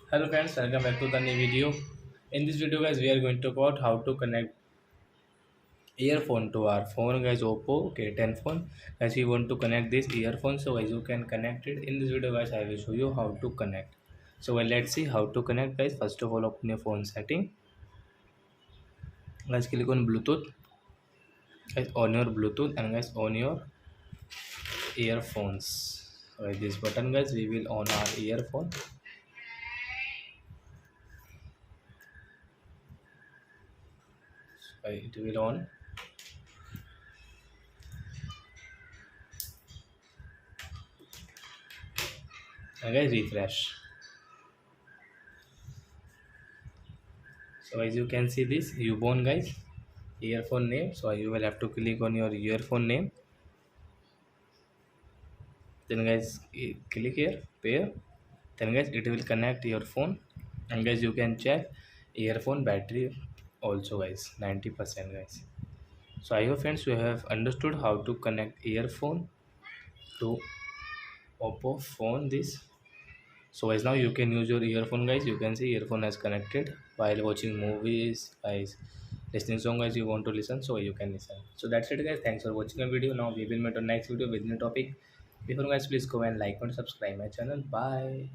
Hello friends, welcome back to the new video. In this video guys, we are going to talk about how to connect earphone to our phone guys, Oppo K10 phone. Guys, we want to connect this earphone, so guys you can connect it. In this video guys, I will show you how to connect. So let's see how to connect guys. First of all, open your phone setting. Guys, click on Bluetooth. Guys, on your Bluetooth and guys on your earphones. So this button guys, we will on our earphone. So it will on. And guys refresh. So as you can see this Ubon guys earphone name, so you will have to click on your earphone name, then guys click here pair, then guys it will connect your phone, and guys you can check earphone battery also guys 90% guys. So I hope friends you have understood how to connect earphone to Oppo phone this. So as now you can use your earphone guys, you can see earphone has connected while watching movies guys, listening song guys you want to listen, so you can listen. So that's it guys, thanks for watching the video. Now we will meet on next video with new topic. Before guys, please go and like and subscribe my channel. Bye.